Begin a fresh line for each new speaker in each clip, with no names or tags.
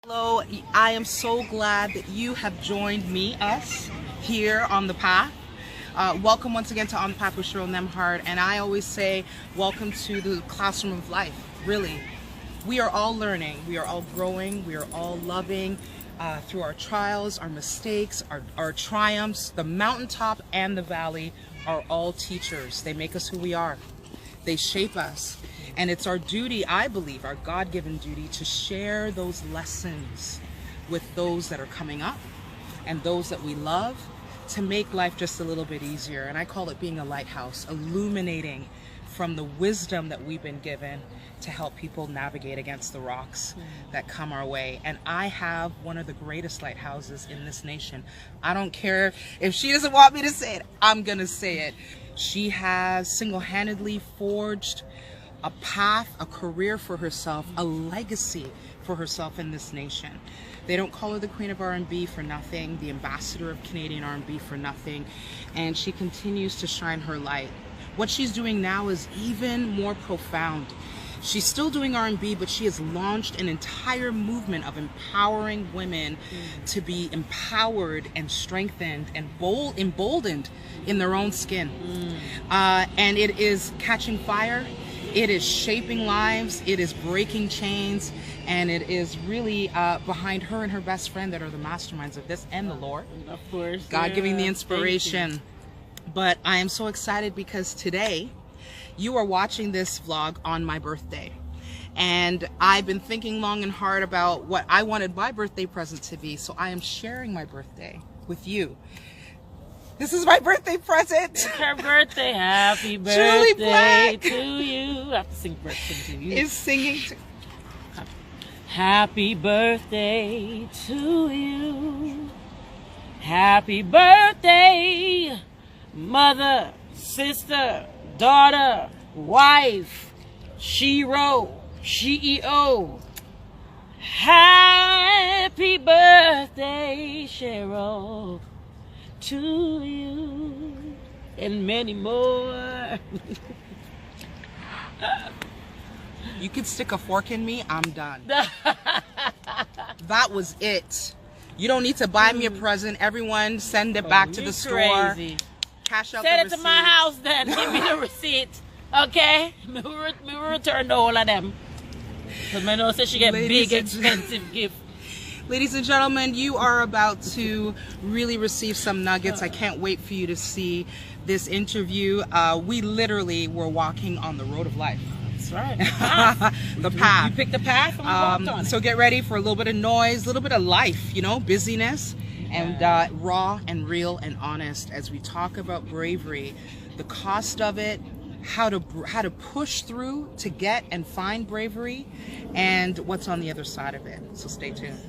Hello, I am so glad that you have joined us here on the path. Welcome once again to On the Path with Cheryl Nembhard, and I always say welcome to the classroom of life. Really, we are all learning, we are all growing, we are all loving through our trials, our mistakes, our triumphs. The mountaintop and the valley are all teachers. They make us who we are. They shape us. And it's our duty, I believe, our God-given duty, to share those lessons with those that are coming up and those that we love, to make life just a little bit easier. And I call it being a lighthouse, illuminating from the wisdom that we've been given to help people navigate against the rocks that come our way. And I have one of the greatest lighthouses in this nation. I don't care if she doesn't want me to say it, I'm gonna say it. She has single-handedly forged a path, a career for herself, a legacy for herself in this nation. They don't call her the Queen of R&B for nothing, the ambassador of Canadian R&B for nothing, and she continues to shine her light. What she's doing now is even more profound. She's still doing R&B, but she has launched an entire movement of empowering women to be empowered and strengthened and emboldened in their own skin. And it is catching fire. It is shaping lives, it is breaking chains, and it is really behind her and her best friend that are the masterminds of this, and the Lord.
Of course.
God giving the inspiration. But I am so excited because today you are watching this vlog on my birthday. And I've been thinking long and hard about what I wanted my birthday present to be, so I am sharing my birthday with you. This is my birthday present.
It's her birthday. Happy birthday to you. I have to sing birthday to you.
Is singing to...
Happy birthday to you. Happy birthday, mother, sister, daughter, wife, shero, CEO. Happy birthday, Cheryl, to you, and many more.
You could stick a fork in me, I'm done. That was it. You don't need to buy me a present. Everyone send it back to the store.
Crazy.
Cash out
Send
the
it
receipt.
to my house then. Give me the receipt. Okay? Me return the whole of them. Because I know say she get big, expensive gift.
Ladies and gentlemen, you are about to really receive some nuggets. I can't wait for you to see this interview. We literally were walking on the road of life.
That's right.
The path.
You picked the path and we walked on it.
So get ready for a little bit of noise, a little bit of life, you know, busyness, and raw and real and honest as we talk about bravery, the cost of it, how to push through to get and find bravery, and what's on the other side of it. So stay tuned.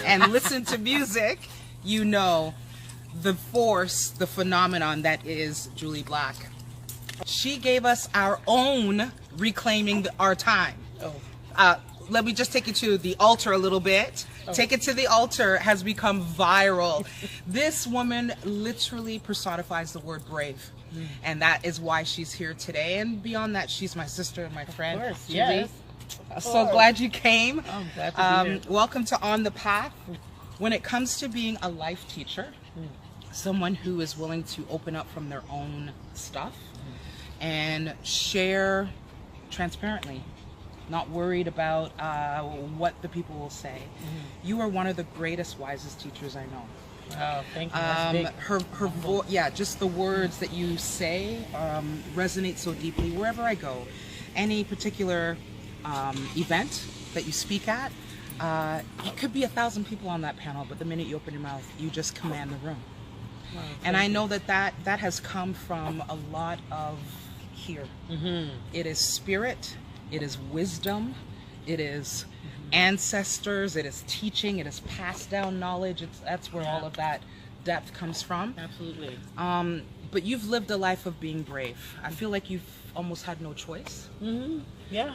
And listen to music, you know the force, the phenomenon that is Jully Black. She gave us our own reclaiming our time. Let me just take you to the altar a little bit. Take It to the Altar has become viral. This woman literally personifies the word brave. And that is why she's here today. And beyond that, she's my sister and my friend.
Of course,
Jully.
yes.
So glad you came.
I'm glad to be here.
Welcome to On the Path. When it comes to being a life teacher, someone who is willing to open up from their own stuff and share transparently not worried about what the people will say. You are one of the greatest, wisest teachers I know.
Oh, thank you. That's big.
Yeah, just the words that you say resonate so deeply wherever I go. Any particular event that you speak at, it could be 1,000 people on that panel, but the minute you open your mouth, you just command the room.
Wow,
and I know that has come from a lot of here. It is spirit, it is wisdom, it is ancestors, it is teaching, it is passed down knowledge. That's where all of that depth comes from.
Absolutely.
But you've lived a life of being brave. I feel like you've almost had no choice.
Yeah.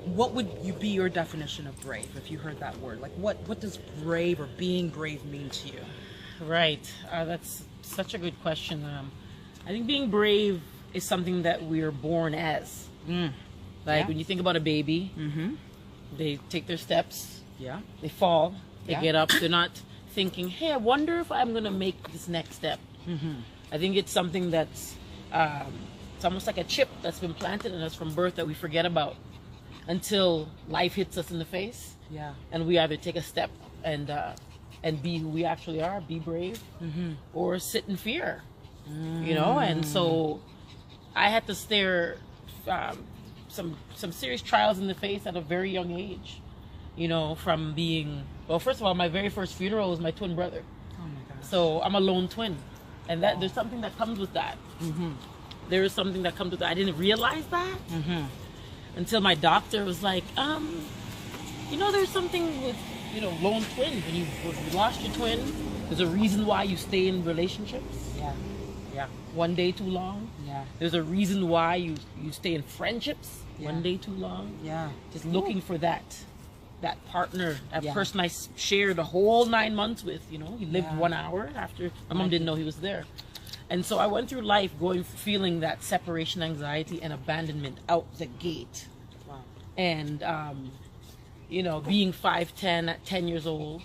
What would be your definition of brave if you heard that word? Like what does brave or being brave mean to you?
Right. That's such a good question. I think being brave is something that we're born as. Like when you think about a baby, they take their steps. Yeah. They fall. They get up. They're not thinking, hey, I wonder if I'm going to make this next step. I think it's something that's, it's almost like a chip that's been planted in us from birth that we forget about until life hits us in the face. Yeah. And we either take a step and be who we actually are, be brave, or sit in fear. You know, and so I had to stare some serious trials in the face at a very young age. You know, from being, well, first of all, my very first funeral was my twin brother. Oh my gosh. So I'm a lone twin, and that there's something that comes with that. There is something that comes with that. I didn't realize that until my doctor was like, you know, there's something with, you know, lone twins. When you lost your twin, there's a reason why you stay in relationships. Yeah. Yeah. One day too long. Yeah. There's a reason why you stay in friendships. One day too long. Yeah. Just looking for that partner, that person I shared a whole 9 months with. You know, he lived 1 hour after my mom didn't know he was there. And so I went through life feeling that separation anxiety and abandonment out the gate. Wow. And, you know, being 5'10" at 10 years old,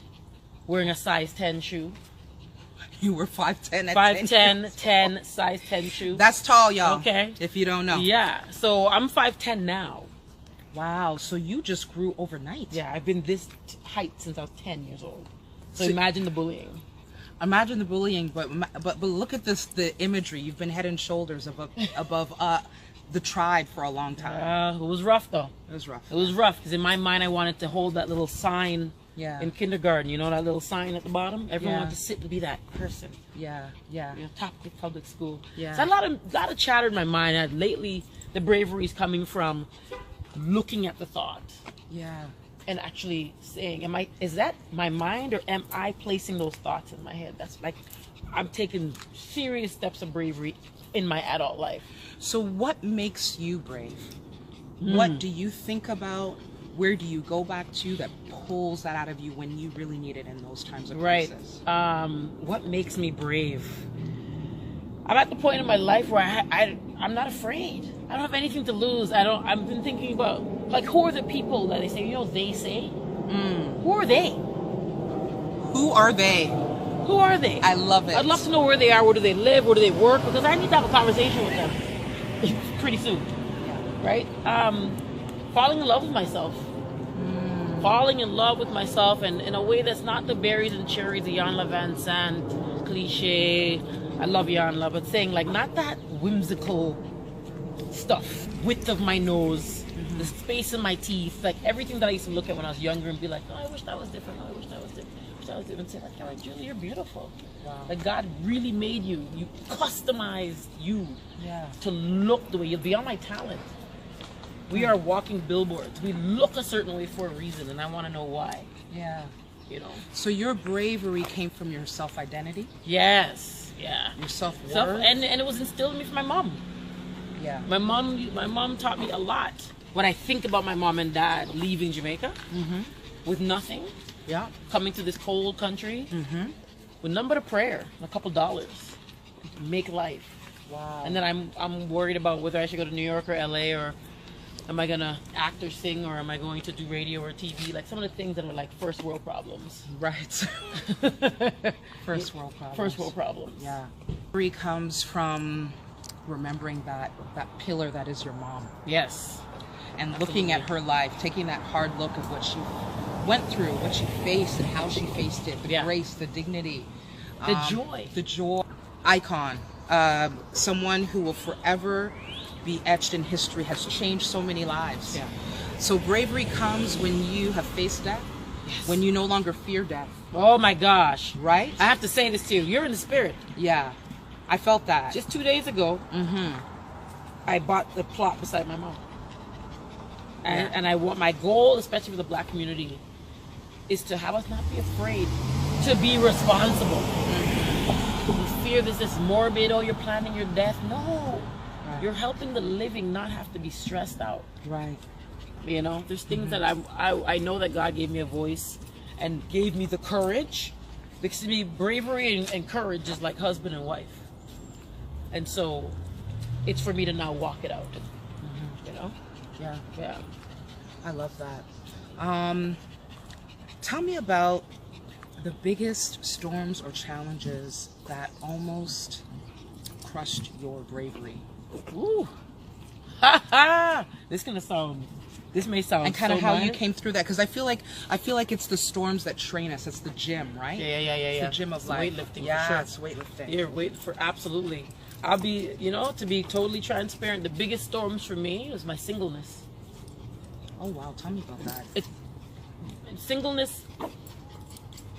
wearing a size 10 shoe.
You were 5'10" at
5'10", 10, size 10 shoe.
That's tall, y'all.
Okay.
If you don't know.
Yeah. So I'm 5'10" now.
Wow. So you just grew overnight.
Yeah. I've been this height since I was 10 years old. So imagine the bullying.
Imagine the bullying, but look at the imagery. You've been head and shoulders above the tribe for a long time.
It was rough though.
It was rough.
It was rough because in my mind I wanted to hold that little sign in kindergarten. You know, that little sign at the bottom. Everyone wanted to sit and be that person. Yeah, yeah. You know, top of public school. Yeah. So a lot of chatter in my mind. And lately, the bravery is coming from looking at the thought. Yeah. And actually saying, is that my mind, or am I placing those thoughts in my head? That's like, I'm taking serious steps of bravery in my adult life.
So what makes you brave? What do you think about? Where do you go back to that pulls that out of you when you really need it in those times of crisis?
What makes me brave? I'm at the point in my life where I'm not afraid. I don't have anything to lose. I've been thinking about, like, who are the people that they say, you know, they say? Who are they?
Who are they?
Who are they?
I love it.
I'd love to know where they are, where do they live, where do they work, because I need to have a conversation with them pretty soon. Right? Falling in love with myself. Falling in love with myself, and in a way that's not the berries and cherries, the Jan Van Sant cliche. I love Jan, but saying, like, not that whimsical stuff, width of my nose, the space in my teeth, like everything that I used to look at when I was younger and be like, oh, I wish that was different. Oh, I wish that was different. I wish that was different. And say, like, all right, Jully, you're beautiful. Wow. Like, God really made you. You customized you to look the way you're beyond my talent. We are walking billboards. We look a certain way for a reason, and I want to know why. Yeah. You know. So your bravery came from your self-identity? Yes. Yeah. Your self-worth? And it was instilled in me from my mom. Yeah. My mom taught me a lot. When I think about my mom and dad leaving Jamaica with nothing, coming to this cold country with nothing but a prayer and a couple dollars, make life. Wow. And then I'm worried about whether I should go to New York or LA, or am I gonna act or sing, or am I going to do radio or TV? Like some of the things that are like first world problems. Right. First world problems. First world problems. Yeah. Bravery comes from remembering that pillar that is your mom. Yes.
and looking at her life, taking that hard look of what she went through, what she faced, and how she faced it, the grace, the dignity, the joy. Icon, someone who will forever be etched in history, has changed so many lives.
Yeah.
So bravery comes when you have faced death, when you no longer fear death.
Oh my gosh.
Right?
I have to say this to you. You're in the spirit.
Yeah. I felt that.
Just 2 days ago, I bought the plot beside my mom. And I want my goal, especially for the Black community, is to have us not be afraid to be responsible. We fear this morbid, oh, you're planning your death. No. Right. You're helping the living not have to be stressed out.
Right.
You know, there's things that I know that God gave me a voice and gave me the courage. Because to me, bravery and courage is like husband and wife. And so it's for me to now walk it out. You know?
Yeah.
Yeah.
I love that. Tell me about the biggest storms or challenges that almost crushed your bravery.
Ooh. Ha ha! This may sound
and kind of
so
how
minor.
you came through that, because I feel like it's the storms that train us. It's the gym, right?
Yeah.
It's the gym of
it's
life.
Weightlifting.
Yeah,
for sure.
it's weightlifting.
You're waiting for absolutely. I'll be, to be totally transparent. The biggest storms for me was my singleness.
Oh wow, tell me about that.
Singleness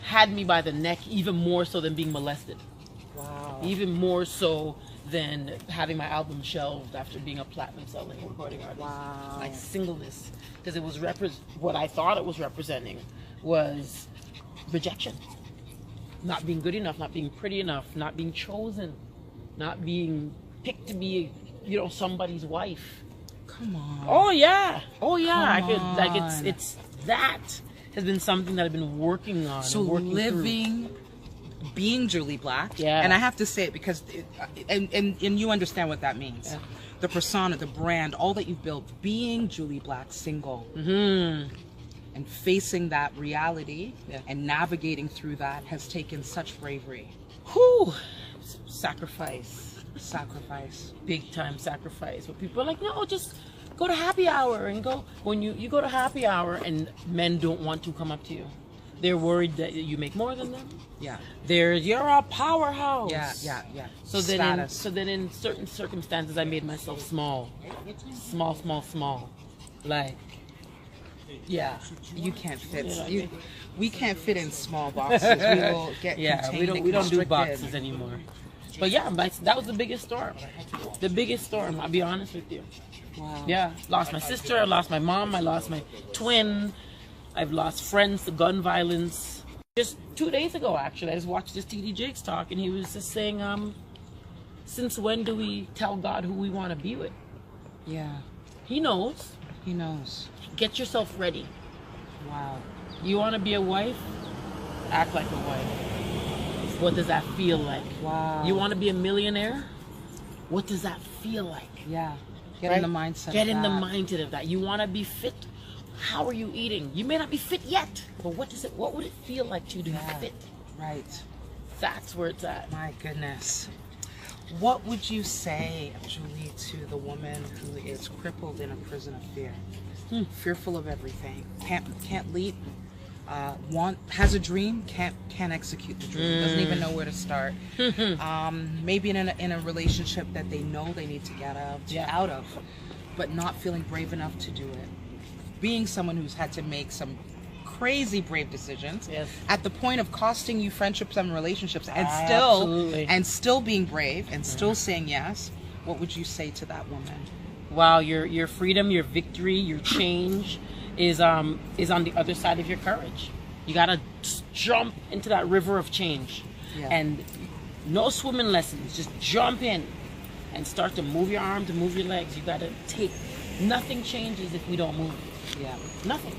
had me by the neck even more so than being molested.
Wow.
Even more so than having my album shelved after being a platinum selling recording artist.
Wow.
My singleness, because it was what I thought it was representing was rejection, not being good enough, not being pretty enough, not being chosen, not being picked to be, somebody's wife.
Come on.
Oh yeah.
Come
it's that has been something that I've been working on.
So being Jully Black,
yeah.
And I have to say it because, and you understand what that means.
Yeah.
The persona, the brand, all that you've built, being Jully Black, single, and facing that reality and navigating through that has taken such bravery.
Whew. Sacrifice.
Big
time sacrifice. But people are like, no, just go to happy hour and go. When you go to happy hour and men don't want to come up to you. They're worried that you make more than them.
Yeah.
You're a powerhouse.
Yeah.
So then in certain circumstances I made myself small. Like, yeah.
You can't fit.
Yeah.
We can't fit in small boxes. We will get contained.
We don't do boxes anymore. But yeah, that was the biggest storm. The biggest storm, I'll be honest with you.
Wow.
Yeah. Lost my sister, I lost my mom, I lost my twin. I've lost friends to gun violence. Just 2 days ago, actually, I just watched this TD Jakes talk, and he was just saying, since when do we tell God who we want to be with?
Yeah.
He knows. Get yourself ready.
Wow.
You want to be a wife? Act like a wife. What does that feel like?
Wow.
You want to be a millionaire? What does that feel like?
Yeah. Get in the mindset.
Get in the mindset of that. You want to be fit? How are you eating? You may not be fit yet, but what would it feel like to be fit?
Right.
That's where it's at.
My goodness. What would you say, Jully, to the woman who is crippled in a prison of fear? Fearful of everything. Can't lead. Has a dream, can't execute the dream. Doesn't even know where to start. Maybe in a relationship that they know they need to get out of, but not feeling brave enough to do it. Being someone who's had to make some crazy brave decisions at the point of costing you friendships and relationships, and still being brave and still saying yes. What would you say to that woman?
Wow, your freedom, your victory, your change is on the other side of your courage. You gotta jump into that river of change, and no swimming lessons. Just jump in and start to move your arm, to move your legs. You gotta take. Nothing changes if we don't move.
Yeah.
Nothing.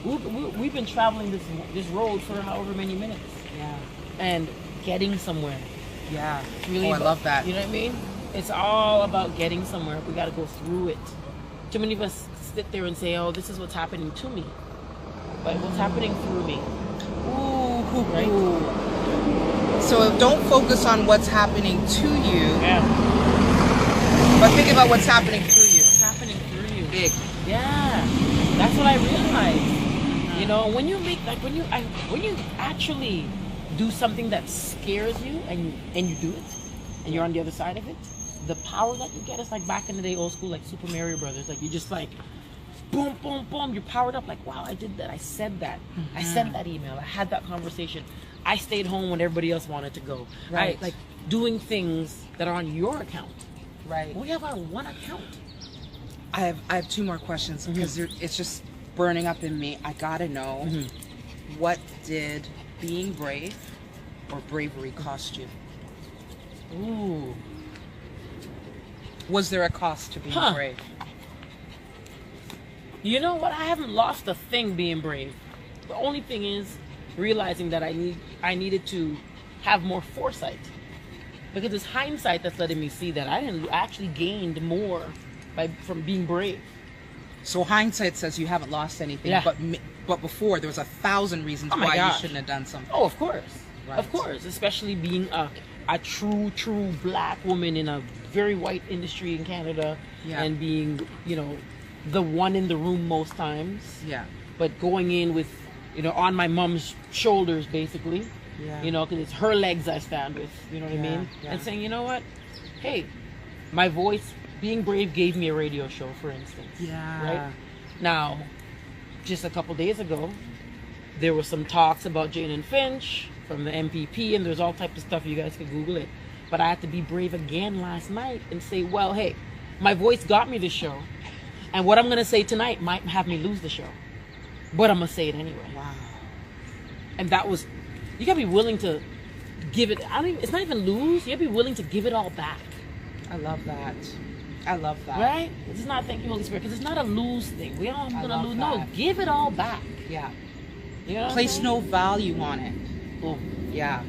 We've been traveling this road for however many minutes.
Yeah.
And getting somewhere.
Yeah.
It's really
I love that.
You know what I mean? It's all about getting somewhere. We got to go through it. Too many of us sit there and say, oh, this is what's happening to me. But what's happening through me.
Ooh.
Right?
So don't focus on what's happening to you.
Yeah.
But think about what's happening through you.
What's happening through you.
Big.
Yeah, that's what I realized. You know, when you make like when you actually do something that scares you and you do it, and you're on the other side of it, the power that you get is like back in the day, old school, like Super Mario Brothers. Like you just like boom, boom, boom. You're powered up. Like, wow, I did that. I said that. I sent that email. I had that conversation. I stayed home when everybody else wanted to go.
Right.
Like doing things that are on your account.
Right.
We have our one account.
I have two more questions because it's just burning up in me. I gotta know, what did being brave or bravery cost you?
Ooh.
Was there a cost to being brave?
You know what? I haven't lost a thing being brave. The only thing is realizing that I needed to have more foresight, because it's hindsight that's letting me see that I actually gained more from being brave.
So hindsight says you haven't lost anything, but before there was 1,000 reasons why you shouldn't have done something.
Oh, of course,
right.
Of course, especially being a true black woman in a very white industry in Canada, and being, you know, the one in the room most times.
Yeah.
But going in with, you know, on my mom's shoulders, basically.
Yeah.
You know, because it's her legs I stand with. You know what I mean?
Yeah.
And saying, you know what? Hey, my voice, being brave, gave me a radio show, for instance.
Yeah.
Right? Now, just a couple days ago, there was some talks about Jane and Finch from the MPP, and there's all types of stuff. You guys can Google it. But I had to be brave again last night and say, well, hey, my voice got me this show. And what I'm going to say tonight might have me lose the show. But I'm going to say it anyway.
Wow.
And that was, you got to be willing to give it, it's not even lose. You got to be willing to give it all back.
I love that. I love that.
Right? It's not, thank you, Holy Spirit, because it's not a lose thing. We all going to lose.
That.
No, give it all back.
Yeah.
You know
Place no value on it.
Cool.
Yeah.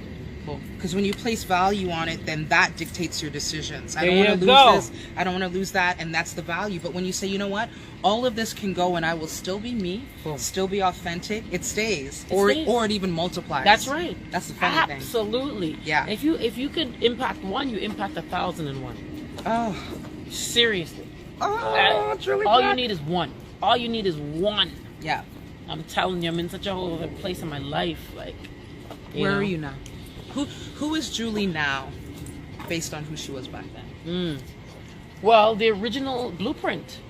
Cool.
Because when you place value on it, then that dictates your decisions. I
There
don't want
you
to
go.
lose this. I don't want to lose that, and that's the value. But when you say, you know what, all of this can go, and I will still be me, still be authentic, it stays, or it even multiplies.
That's right.
That's the funny thing.
Absolutely.
Yeah.
If you could impact one, you impact 1,001.
Oh.
Seriously.
Oh, it's really
all
bad.
you need is one. All you need is one.
Yeah.
I'm telling you, I'm in such a whole other place in my life. Like,
where are you now? Who is Jully now, based on who she was back then?
Well, the original blueprint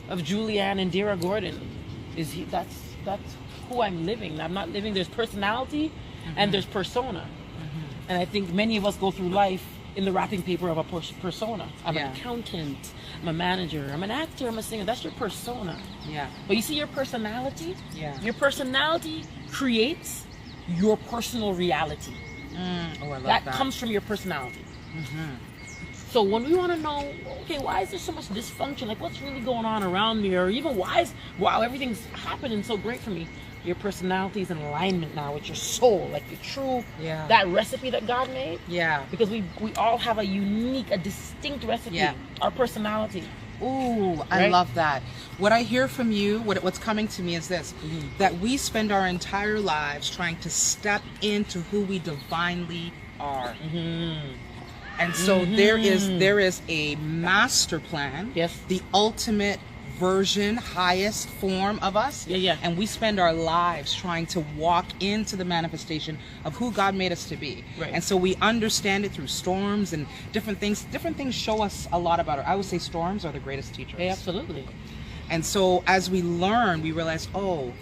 of Julianne and Dira Gordon that's who I'm living. I'm not living. There's personality and there's persona, and I think many of us go through life in the wrapping paper of a persona. I'm an accountant. I'm a manager. I'm an actor. I'm a singer. That's your persona.
Yeah.
But you see your personality?
Yeah.
Your personality creates your personal reality.
Oh, I love
that
that.
comes from your personality. So when we want to know, okay, why is there so much dysfunction? Like, what's really going on around me? Or even wow, everything's happening so great for me. Your personality is in alignment now with your soul, like the true, that recipe that God made.
Yeah.
Because we all have a distinct recipe.
Yeah.
Our personality.
Ooh, I love that. What I hear from you, what's coming to me is this, that we spend our entire lives trying to step into who we divinely are. And so there is a master plan, the ultimate version, highest form of us. And we spend our lives trying to walk into the manifestation of who God made us to be. And so we understand it through storms and different things. Different things show us a lot about it. I would say storms are the greatest teachers.
Absolutely.
And so as we learn, we realize, oh,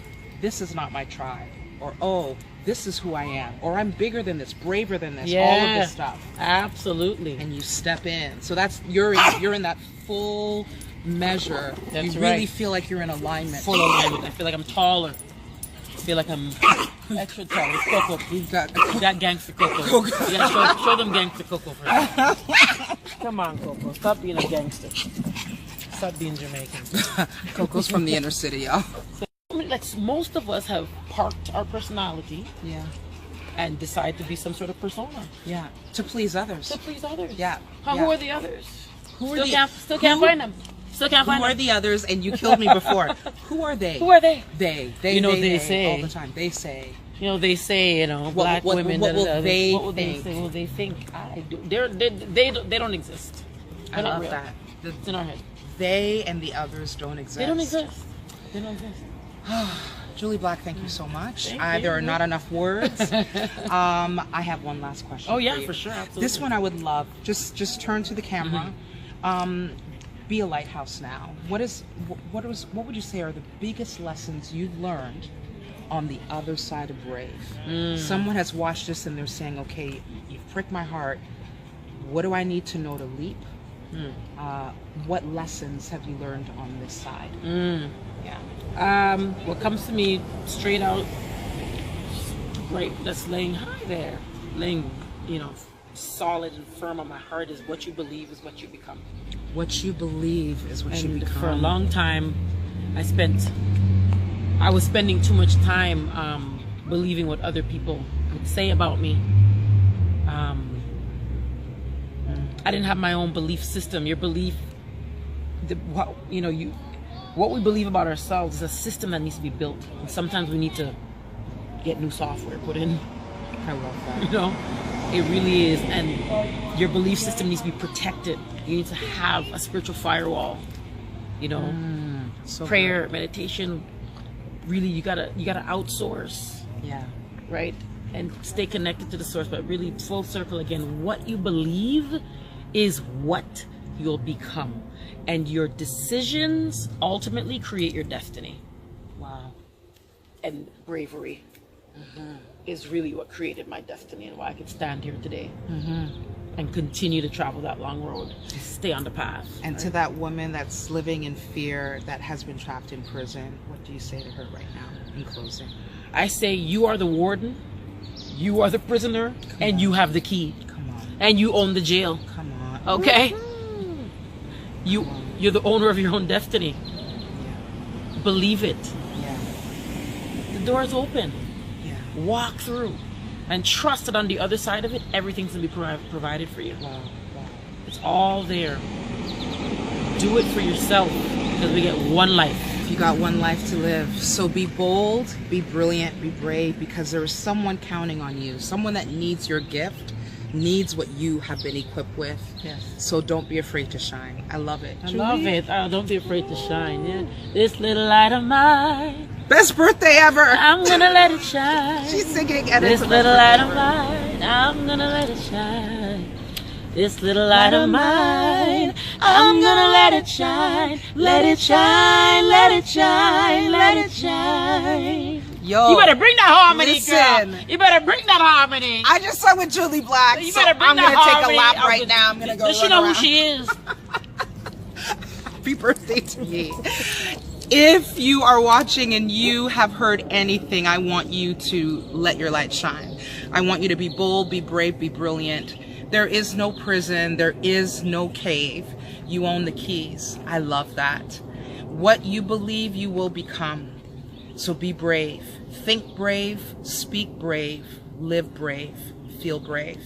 this is not my tribe. Or, oh, this is who I am. Or I'm bigger than this, braver than this, all of this stuff.
Absolutely.
And you step in. So that's, you're in that full measure.
That's
you really feel like you're in alignment.
Full alignment. I feel like I'm taller. I feel like I'm extra tall. It's Coco. You got gangster Coco. You gotta show them gangster Coco first. Come on, Coco. Stop being a gangster. Stop being Jamaican.
Coco's from the inner city, y'all.
So, like most of us have parked our personality. And decide to be some sort of persona.
To please others.
To please others.
Who
are the others? Still can't find them.
Who are the others? And you killed me before. Who are they?
Who are they?
They
They say
all the time. They say.
Black women.
What will they
What will they
think?
say? What will they think? I do. They don't exist.
I love that.
It's in our head.
they and the others don't exist.
They don't exist. They don't exist.
Jully Black, thank you so much.
Thank
There
you.
are not enough words. I have one last question.
Oh yeah,
for you.
for sure. Absolutely.
This one I would love. Just turn to the camera. Be a lighthouse now. What would you say are the biggest lessons you've learned on the other side of Brave? Someone has watched this and they're saying, okay, you've pricked my heart. What do I need to know to leap? What lessons have you learned on this side? Yeah.
What comes to me straight out, right, that's laying high there, laying, solid and firm on my heart is what you believe is what you become.
What you believe is what you
And
become.
for a long time, I was spending too much time believing what other people would say about me. I didn't have my own belief system. Your belief, what we believe about ourselves is a system that needs to be built. And sometimes we need to get new software put in.
I love that.
It really is. And your belief system needs to be protected. You need to have a spiritual firewall.
So
prayer,
good.
meditation. Really, you gotta outsource.
Yeah.
Right? And stay connected to the source, but really full circle again. What you believe is what you'll become. And your decisions ultimately create your destiny.
Wow.
And bravery is really what created my destiny and why I can stand here today and continue to travel that long road. Stay on the path.
And to that woman that's living in fear, that has been trapped in prison, what do you say to her right now in closing?
I say you are the warden, you are the prisoner, and you have the key.
Come on.
And you own the jail.
Come on.
Okay? You're the owner of your own destiny.
Yeah.
Believe it.
Yeah.
The door is open.
Yeah.
Walk through and trust that on the other side of it, everything's going to be provided for you.
Wow. Wow.
It's all there. Do it for yourself because we get one life.
You got one life to live. So be bold, be brilliant, be brave, because there is someone counting on you. Someone that needs your gift, needs what you have been equipped with.
Yes.
So don't be afraid to shine. I love it.
I love it. Oh, don't be afraid to shine. Yeah. This little light of mine,
Best birthday ever.
I'm gonna let it shine.
She's singing and
This
it's the
little
best
light
birthday
of
ever.
mine, I'm gonna let it shine. This little light of mine, I'm gonna let it shine. Let it shine, let it shine, let it shine.
Yo,
You better bring that harmony,
listen.
girl. You better bring that harmony.
I just sung with Jully Black,
You
so
better bring
I'm
that
gonna take a
harmony.
lap right now. I'm gonna go
Does she
run
know
around.
who she is?
Happy birthday to me. If you are watching and you have heard anything, I want you to let your light shine. I want you to be bold, be brave, be brilliant. There is no prison. There is no cave. You own the keys. I love that. What you believe, you will become. So be brave. Think brave, speak brave, live brave, feel brave.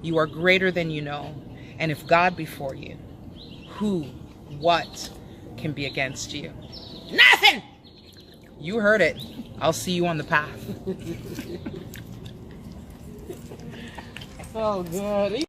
You are greater than you know. And if God be for you, who, what can be against you? Nothing! You heard it. I'll see you on the path.
So good.